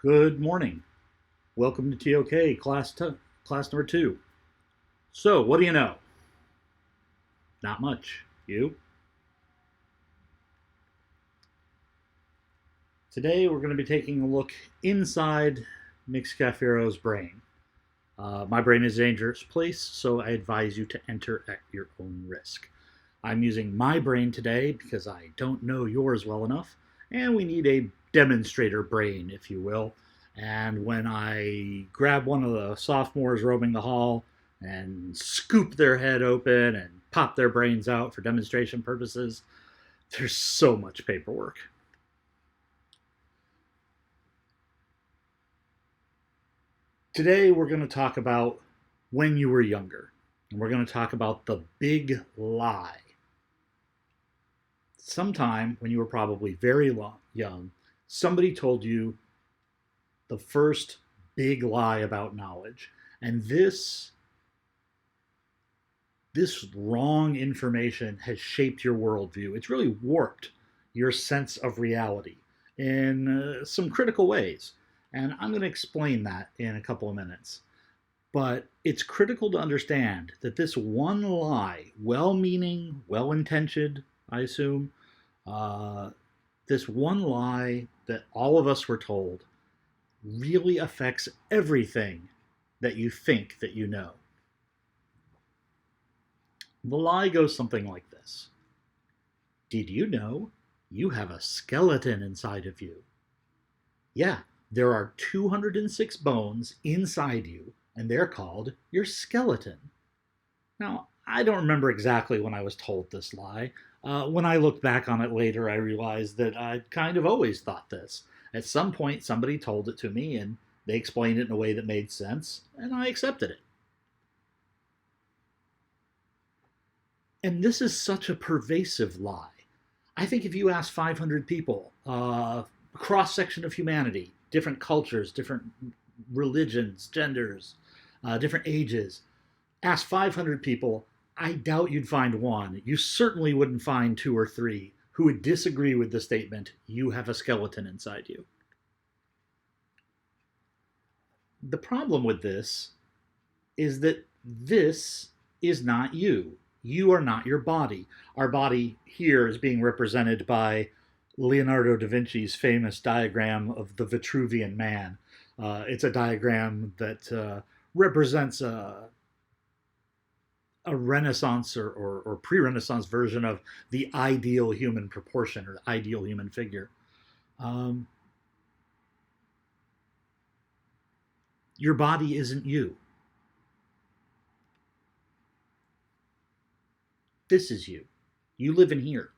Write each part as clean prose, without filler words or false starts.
Good morning. Welcome to TOK Class number 2. So, what do you know? Not much. You? Today we're going to be taking a look inside Mixcafero's brain. My brain is a dangerous place, so I advise you to enter at your own risk. I'm using my brain today because I don't know yours well enough, and we need a demonstrator brain, if you will. And when I grab one of the sophomores roaming the hall and scoop their head open and pop their brains out for demonstration purposes, there's so much paperwork. Today we're going to talk about when you were younger. And we're going to talk about the big lie. Sometime when you were probably very young, somebody told you the first big lie about knowledge. And this wrong information has shaped your worldview. It's really warped your sense of reality in some critical ways. And I'm going to explain that in a couple of minutes. But it's critical to understand that this one lie, well-meaning, well-intentioned, I assume, this one lie that all of us were told really affects everything that you think that you know. The lie goes something like this. Did you know you have a skeleton inside of you? Yeah, there are 206 bones inside you, and they're called your skeleton. Now, I don't remember exactly when I was told this lie. When I look back on it later, I realized that I'd kind of always thought this. At some point, somebody told it to me, and they explained it in a way that made sense, and I accepted it. And this is such a pervasive lie. I think if you ask 500 people, cross-section of humanity, different cultures, different religions, genders, different ages, ask 500 people, I doubt you'd find one. You certainly wouldn't find two or three who would disagree with the statement, you have a skeleton inside you. The problem with this is that this is not you. You are not your body. Our body here is being represented by Leonardo da Vinci's famous diagram of the Vitruvian Man. It's a diagram that represents a Renaissance or pre-Renaissance version of the ideal human proportion or the ideal human figure. Your body isn't you. This is you. You live in here.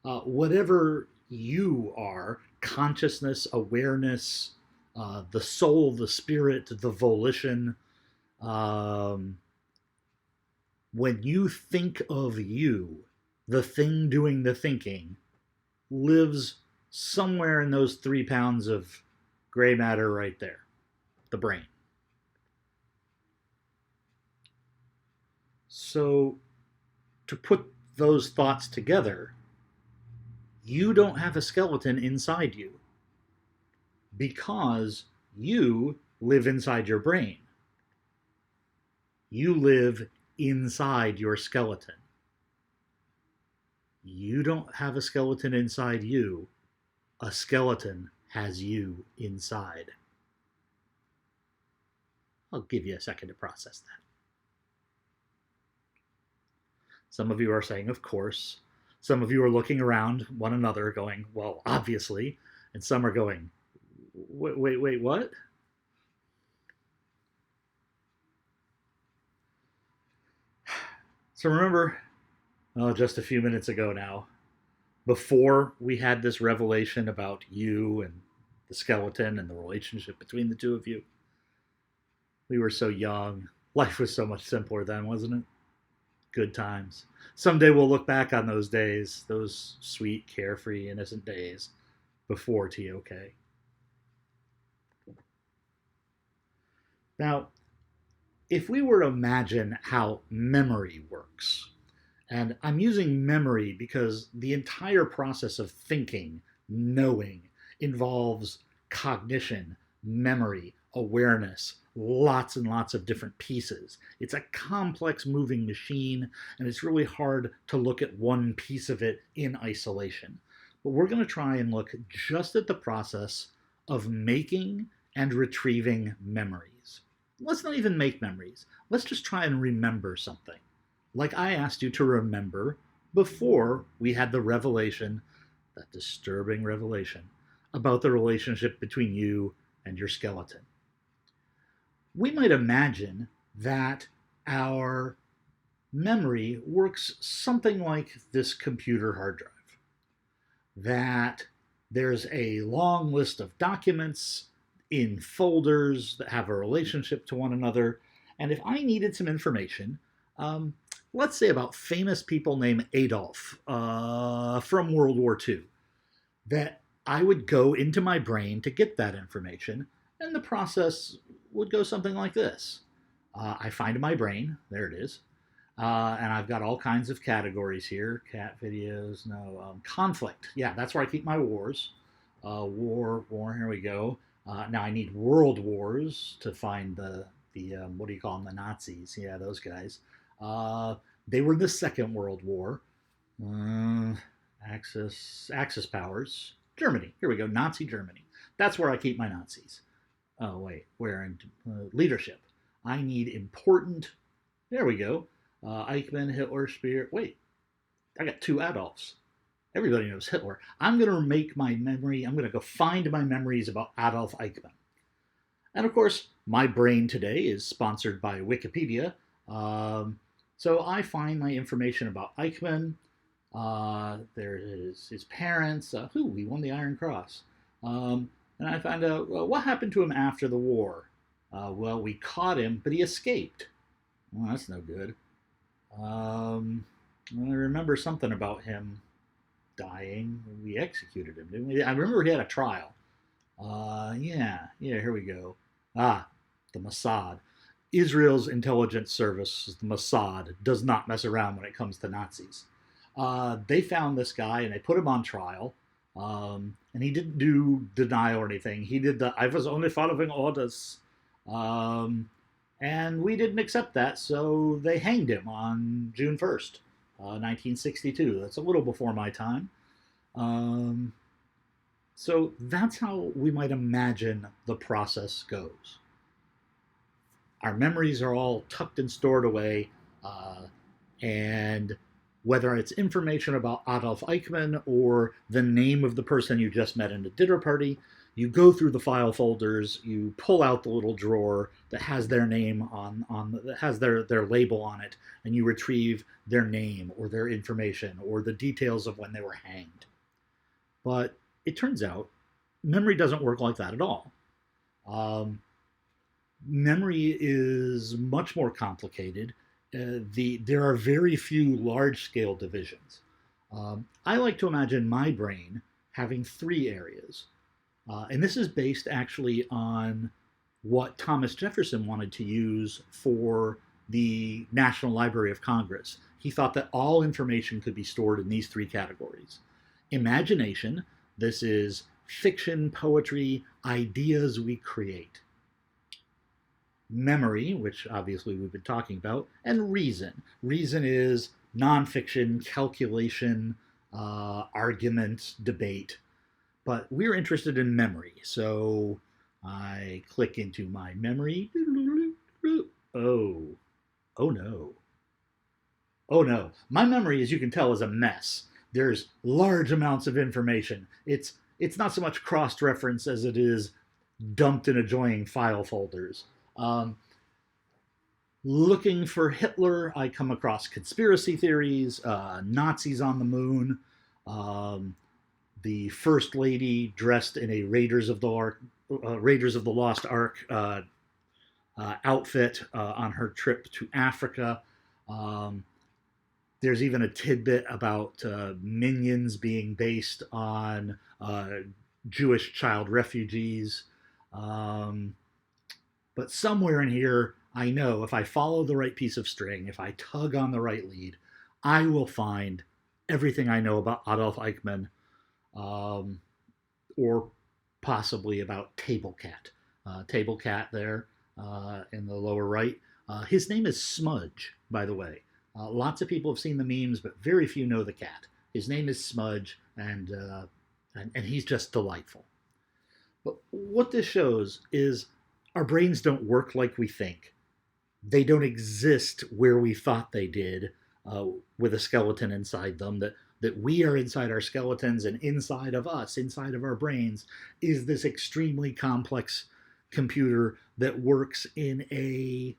Whatever you are, consciousness, awareness, the soul, the spirit, the volition, when you think of you, the thing doing the thinking lives somewhere in those 3 pounds of gray matter right there, the brain. So, to put those thoughts together, you don't have a skeleton inside you because you live inside your brain. You live inside your skeleton. You don't have a skeleton inside you. A skeleton has you inside. I'll give you a second to process that. Some of you are saying, of course. Some of you are looking around one another going, well, obviously. And some are going, wait, what? So remember, just a few minutes ago now, before we had this revelation about you and the skeleton and the relationship between the two of you, we were so young. Life was so much simpler then, wasn't it? Good times. Someday we'll look back on those days, those sweet, carefree, innocent days before TOK. Now, if we were to imagine how memory works, and I'm using memory because the entire process of thinking, knowing, involves cognition, memory, awareness, lots and lots of different pieces. It's a complex moving machine, and it's really hard to look at one piece of it in isolation. But we're going to try and look just at the process of making and retrieving memories. Let's not even make memories. Let's just try and remember something. Like I asked you to remember before we had the revelation, that disturbing revelation, about the relationship between you and your skeleton. We might imagine that our memory works something like this computer hard drive. That there's a long list of documents in folders that have a relationship to one another. And if I needed some information, let's say about famous people named Adolf from World War II, that I would go into my brain to get that information, and the process would go something like this. I find my brain, there it is, and I've got all kinds of categories here. Cat videos, no, conflict. Yeah, that's where I keep my wars. War, here we go. Now I need world wars to find the what do you call them, the Nazis. Yeah, those guys. They were in the Second World War. Axis powers. Germany. Here we go. Nazi Germany. That's where I keep my Nazis. Oh, wait. Where in leadership? I need important. There we go. Eichmann, Hitler, Speer. Wait. I got 2 Adolfs. Everybody knows Hitler. I'm going to make my memory. I'm going to go find my memories about Adolf Eichmann. And of course, my brain today is sponsored by Wikipedia. So I find my information about Eichmann. There is his parents. He won the Iron Cross. And I find out, well, what happened to him after the war? Well, we caught him, but he escaped. Well, that's no good. I remember something about him dying. We executed him, didn't we? I remember he had a trial. Yeah, here we go. The Mossad. Israel's intelligence service, the Mossad, does not mess around when it comes to Nazis. They found this guy and they put him on trial. And he didn't do denial or anything. He did I was only following orders. And we didn't accept that, so they hanged him on June 1st, 1962. That's a little before my time. So that's how we might imagine the process goes. Our memories are all tucked and stored away, and whether it's information about Adolf Eichmann or the name of the person you just met in a dinner party, you go through the file folders, you pull out the little drawer that has their name that has their label on it, and you retrieve their name or their information or the details of when they were hanged. But it turns out memory doesn't work like that at all. Memory is much more complicated. There are very few large-scale divisions. I like to imagine my brain having 3 areas. And this is based actually on what Thomas Jefferson wanted to use for the National Library of Congress. He thought that all information could be stored in these 3 categories. Imagination, this is fiction, poetry, ideas we create. Memory, which obviously we've been talking about, and reason. Reason is nonfiction, calculation, argument, debate. But we're interested in memory, so I click into my memory. Oh no. Oh no. My memory, as you can tell, is a mess. There's large amounts of information. It's not so much cross-reference as it is dumped in adjoining file folders. Looking for Hitler, I come across conspiracy theories, Nazis on the moon, the First Lady dressed in a Raiders of the Lost Ark outfit on her trip to Africa. There's even a tidbit about Minions being based on Jewish child refugees. But somewhere in here, I know if I follow the right piece of string, if I tug on the right lead, I will find everything I know about Adolf Eichmann, or possibly about Table Cat. Table Cat there in the lower right. His name is Smudge, by the way. Lots of people have seen the memes, but very few know the cat. His name is Smudge, and he's just delightful. But what this shows is our brains don't work like we think. They don't exist where we thought they did, with a skeleton inside them, that we are inside our skeletons, and inside of us, inside of our brains, is this extremely complex computer that works in a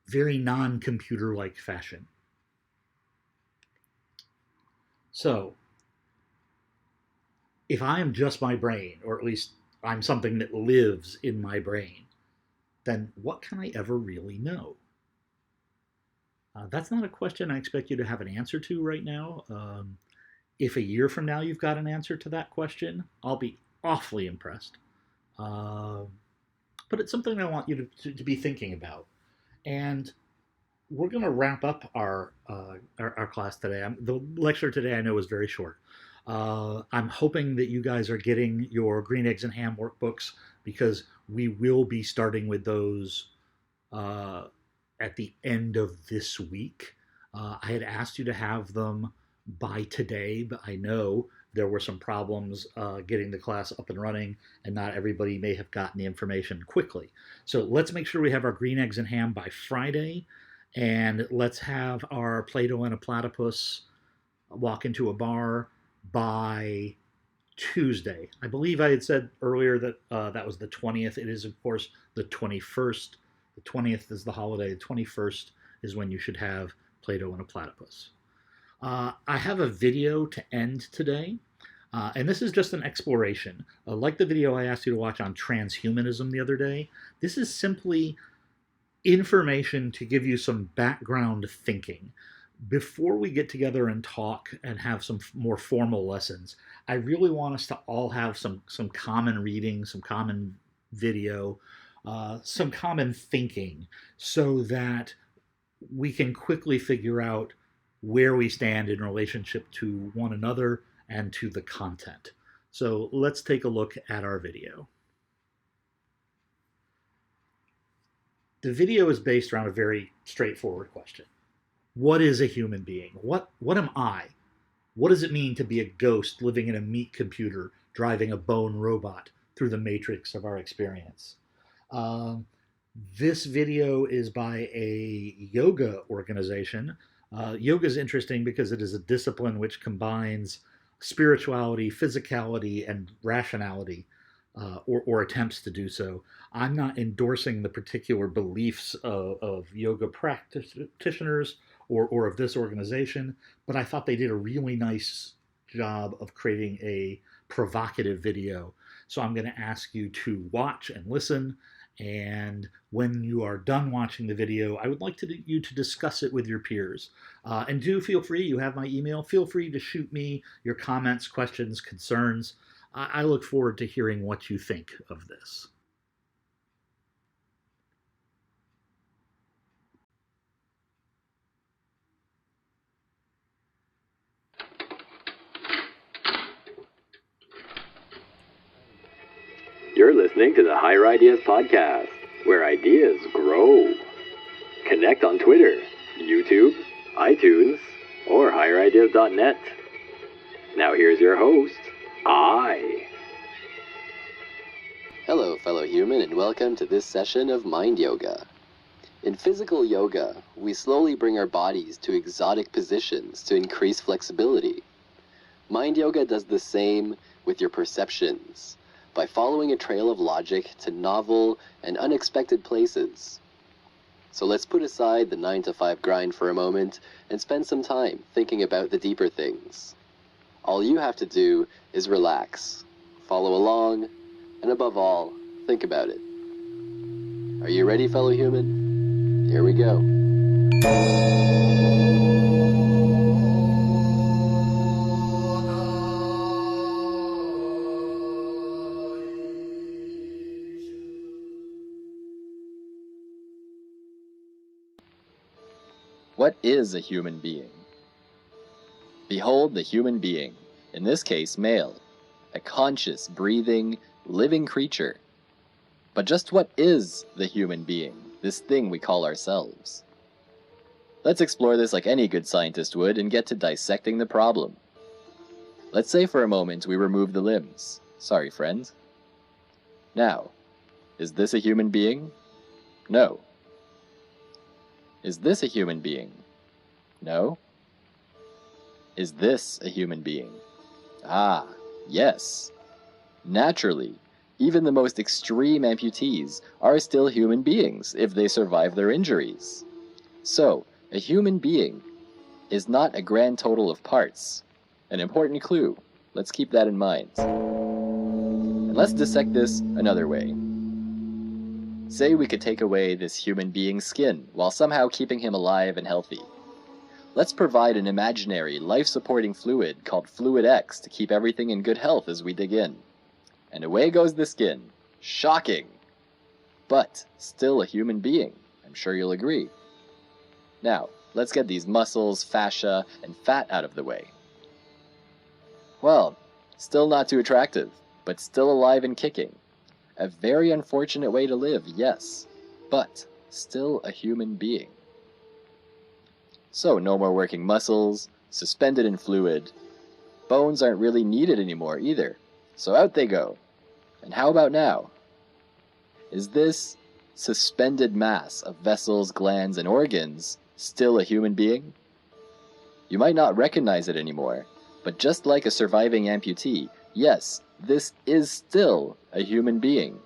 very non-computer-like fashion. So, if I am just my brain, or at least I'm something that lives in my brain, then what can I ever really know? That's not a question I expect you to have an answer to right now. If a year from now you've got an answer to that question, I'll be awfully impressed. But it's something I want you to be thinking about. And we're going to wrap up our class today. The lecture today I know is very short. I'm hoping that you guys are getting your Green Eggs and Ham workbooks, because we will be starting with those at the end of this week. I had asked you to have them by today, but I know there were some problems getting the class up and running, and not everybody may have gotten the information quickly. So let's make sure we have our Green Eggs and Ham by Friday, and let's have our Plato and a Platypus walk into a bar by Tuesday. I believe I had said earlier that that was the 20th. It is, of course, the 21st. The 20th is the holiday. The 21st is when you should have Plato and a Platypus. I have a video to end today, and this is just an exploration. Like the video I asked you to watch on transhumanism the other day, this is simply information to give you some background thinking. Before we get together and talk and have some more formal lessons, I really want us to all have some common reading, some common video, some common thinking, so that we can quickly figure out where we stand in relationship to one another and to the content. So let's take a look at our video. The video is based around a very straightforward question. What is a human being? What am I? What does it mean to be a ghost living in a meat computer, driving a bone robot through the matrix of our experience? This video is by a yoga organization. Yoga is interesting because it is a discipline which combines spirituality, physicality, and rationality, or attempts to do so. I'm not endorsing the particular beliefs of yoga practitioners or of this organization, but I thought they did a really nice job of creating a provocative video. So I'm going to ask you to watch and listen, and when you are done watching the video, I would like you to discuss it with your peers. And do feel free, you have my email, feel free to shoot me your comments, questions, concerns. I look forward to hearing what you think of this. You're listening to the Higher Ideas Podcast, where ideas grow. Connect on Twitter, YouTube, iTunes, or higherideas.net. Now here's your host, I. Hello, fellow human, and welcome to this session of Mind Yoga. In physical yoga, we slowly bring our bodies to exotic positions to increase flexibility. Mind Yoga does the same with your perceptions, by following a trail of logic to novel and unexpected places. So let's put aside the 9-to-5 grind for a moment and spend some time thinking about the deeper things. All you have to do is relax, follow along, and above all, think about it. Are you ready, fellow human? Here we go. What is a human being? Behold the human being, in this case male, a conscious, breathing, living creature. But just what is the human being, this thing we call ourselves? Let's explore this like any good scientist would and get to dissecting the problem. Let's say for a moment we remove the limbs. Sorry, friend. Now, is this a human being? No. Is this a human being? No. Is this a human being? Ah, yes. Naturally, even the most extreme amputees are still human beings if they survive their injuries. So, a human being is not a grand total of parts. An important clue. Let's keep that in mind. And let's dissect this another way. Say we could take away this human being's skin while somehow keeping him alive and healthy. Let's provide an imaginary, life-supporting fluid called Fluid X to keep everything in good health as we dig in. And away goes the skin. Shocking! But still a human being. I'm sure you'll agree. Now, let's get these muscles, fascia, and fat out of the way. Well, still not too attractive, but still alive and kicking. A very unfortunate way to live, yes, but still a human being. So no more working muscles, suspended in fluid. Bones aren't really needed anymore either, so out they go. And how about now? Is this suspended mass of vessels, glands, and organs still a human being? You might not recognize it anymore, but just like a surviving amputee, yes, this is still a human being.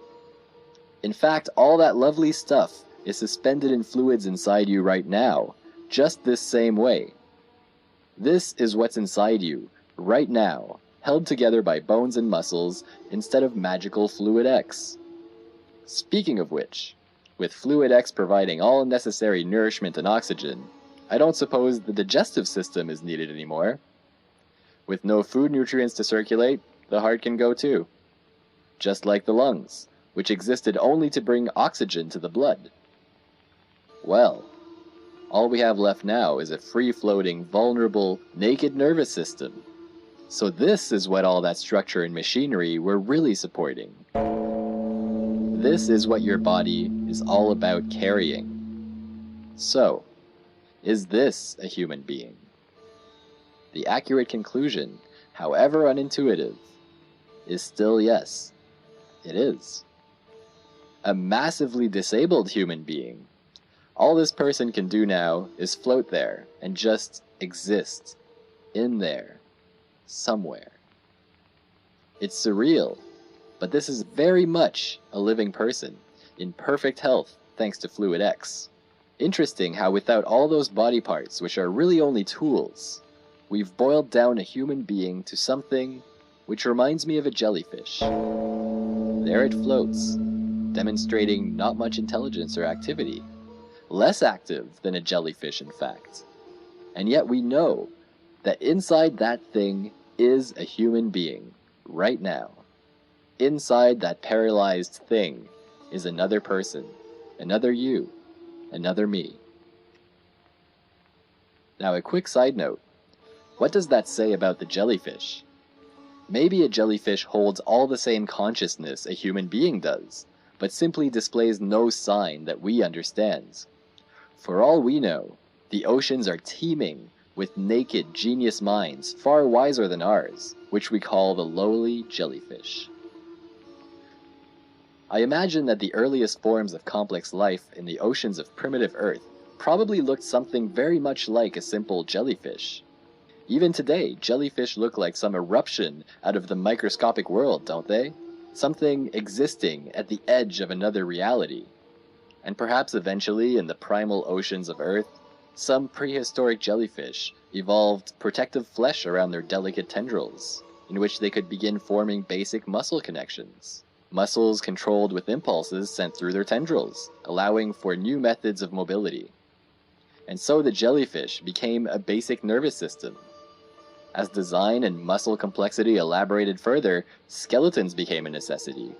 In fact, all that lovely stuff is suspended in fluids inside you right now, just this same way. This is what's inside you, right now, held together by bones and muscles instead of magical Fluid X. Speaking of which, with Fluid X providing all necessary nourishment and oxygen, I don't suppose the digestive system is needed anymore. With no food nutrients to circulate, the heart can go too. Just like the lungs, which existed only to bring oxygen to the blood. Well, all we have left now is a free-floating, vulnerable, naked nervous system. So this is what all that structure and machinery were really supporting. This is what your body is all about carrying. So, is this a human being? The accurate conclusion, however unintuitive, is still yes, it is. A massively disabled human being. All this person can do now is float there and just exist in there, somewhere. It's surreal, but this is very much a living person, in perfect health thanks to Fluid X. Interesting how without all those body parts, which are really only tools, we've boiled down a human being to something which reminds me of a jellyfish. There it floats, demonstrating not much intelligence or activity. Less active than a jellyfish, in fact. And yet we know that inside that thing is a human being, right now. Inside that paralyzed thing is another person, another you, another me. Now a quick side note. What does that say about the jellyfish? Maybe a jellyfish holds all the same consciousness a human being does, but simply displays no sign that we understand. For all we know, the oceans are teeming with naked genius minds far wiser than ours, which we call the lowly jellyfish. I imagine that the earliest forms of complex life in the oceans of primitive Earth probably looked something very much like a simple jellyfish. Even today, jellyfish look like some eruption out of the microscopic world, don't they? Something existing at the edge of another reality. And perhaps eventually, in the primal oceans of Earth, some prehistoric jellyfish evolved protective flesh around their delicate tendrils, in which they could begin forming basic muscle connections. Muscles controlled with impulses sent through their tendrils, allowing for new methods of mobility. And so the jellyfish became a basic nervous system. As design and muscle complexity elaborated further, skeletons became a necessity,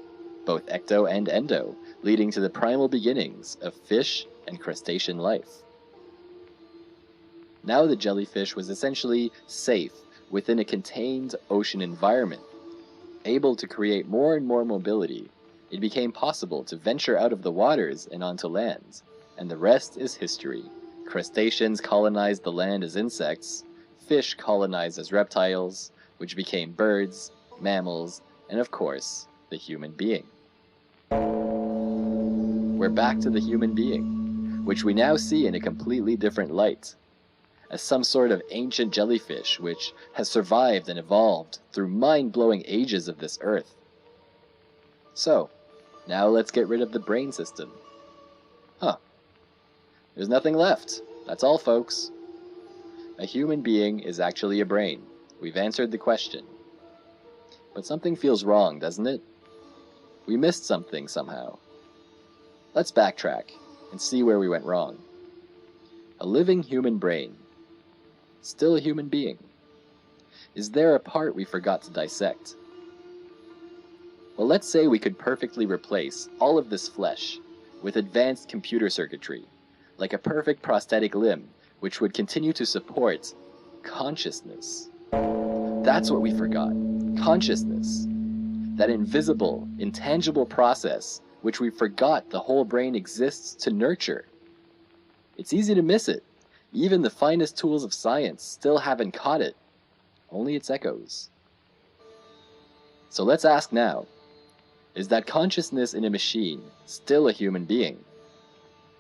both ecto and endo, leading to the primal beginnings of fish and crustacean life. Now the jellyfish was essentially safe within a contained ocean environment. able to create more and more mobility, it became possible to venture out of the waters and onto land, and the rest is history. Crustaceans colonized the land as insects, fish colonized as reptiles, which became birds, mammals, and of course, the human being. We're back to the human being, which we now see in a completely different light, as some sort of ancient jellyfish which has survived and evolved through mind-blowing ages of this earth. So, now let's get rid of the brain system. There's nothing left. That's all, folks. A human being is actually a brain. We've answered the question. But something feels wrong, doesn't it? We missed something somehow. Let's backtrack and see where we went wrong. A living human brain. Still a human being. Is there a part we forgot to dissect? Well, let's say we could perfectly replace all of this flesh with advanced computer circuitry, like a perfect prosthetic limb, which would continue to support consciousness. That's what we forgot. Consciousness. That invisible, intangible process which we forgot the whole brain exists to nurture. It's easy to miss it. Even the finest tools of science still haven't caught it. Only its echoes. So let's ask now, is that consciousness in a machine still a human being?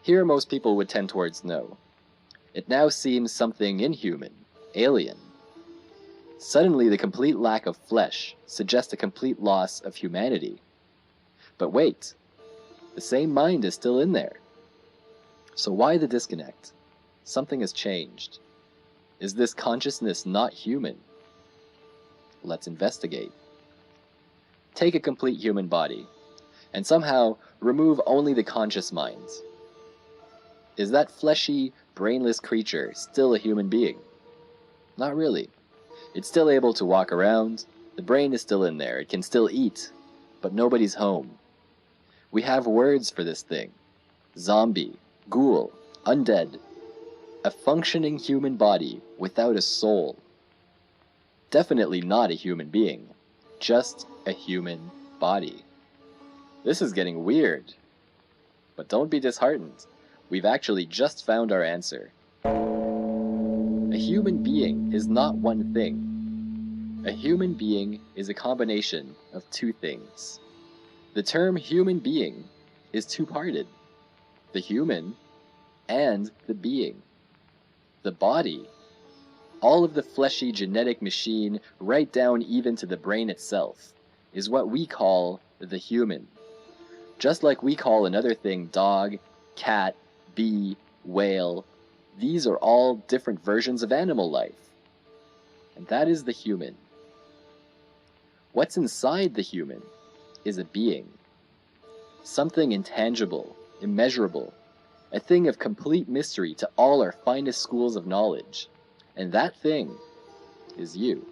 Here most people would tend towards no. It now seems something inhuman, alien. Suddenly the complete lack of flesh suggests a complete loss of humanity. But wait, the same mind is still in there. So why the disconnect? Something has changed. Is this consciousness not human? Let's investigate. Take a complete human body, and somehow remove only the conscious mind. Is that fleshy, brainless creature still a human being? Not really. It's still able to walk around, the brain is still in there, it can still eat, but nobody's home. We have words for this thing. Zombie, ghoul, undead. A functioning human body without a soul. Definitely not a human being, just a human body. This is getting weird. But don't be disheartened. We've actually just found our answer. A human being is not one thing. A human being is a combination of two things. The term human being is two-parted. The human and the being. The body, all of the fleshy genetic machine, right down even to the brain itself, is what we call the human. Just like we call another thing dog, cat, bee, whale, these are all different versions of animal life. And that is the human. What's inside the human is a being. Something intangible, immeasurable, a thing of complete mystery to all our finest schools of knowledge. And that thing is you.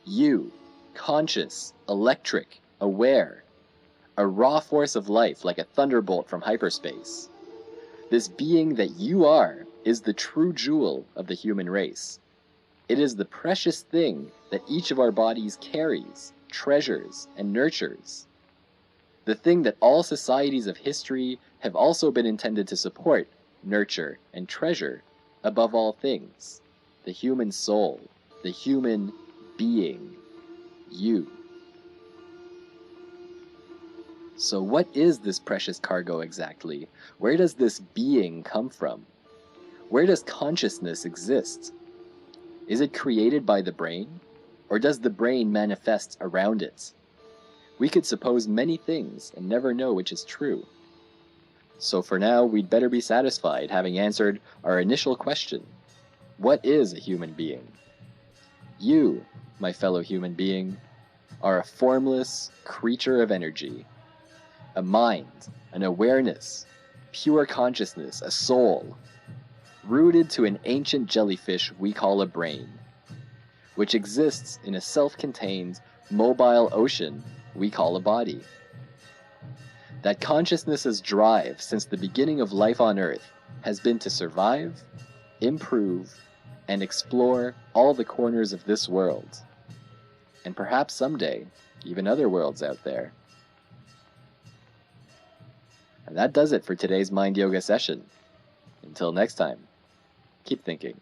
You, conscious, electric, aware, a raw force of life like a thunderbolt from hyperspace. This being that you are is the true jewel of the human race. It is the precious thing that each of our bodies carries, treasures, and nurtures. The thing that all societies of history have also been intended to support, nurture, and treasure above all things. The human soul, the human being, you. So what is this precious cargo exactly? Where does this being come from? Where does consciousness exist? Is it created by the brain? Or does the brain manifest around it? We could suppose many things and never know which is true. So for now, we'd better be satisfied having answered our initial question. What is a human being? You, my fellow human being, are a formless creature of energy. A mind, an awareness, pure consciousness, a soul, rooted to an ancient jellyfish we call a brain, which exists in a self-contained, mobile ocean we call a body. That consciousness's drive since the beginning of life on Earth has been to survive, improve, and explore all the corners of this world. and perhaps someday, even other worlds out there. And that does it for today's Mind Yoga session. Until next time, keep thinking.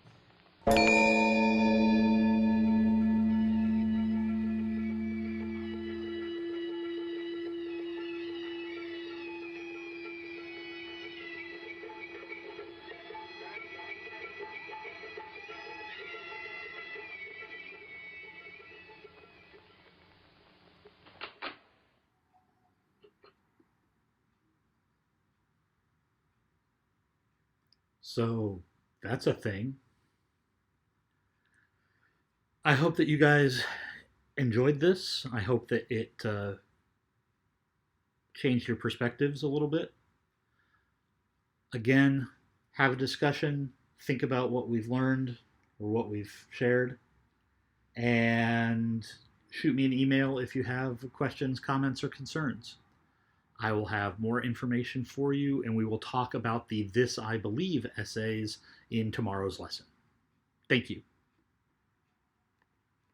So that's a thing. I hope that you guys enjoyed this. I hope that it changed your perspectives a little bit. Again, have a discussion, think about what we've learned or what we've shared, and shoot me an email if you have questions, comments, or concerns. I will have more information for you, and we will talk about the This I Believe essays in tomorrow's lesson. Thank you.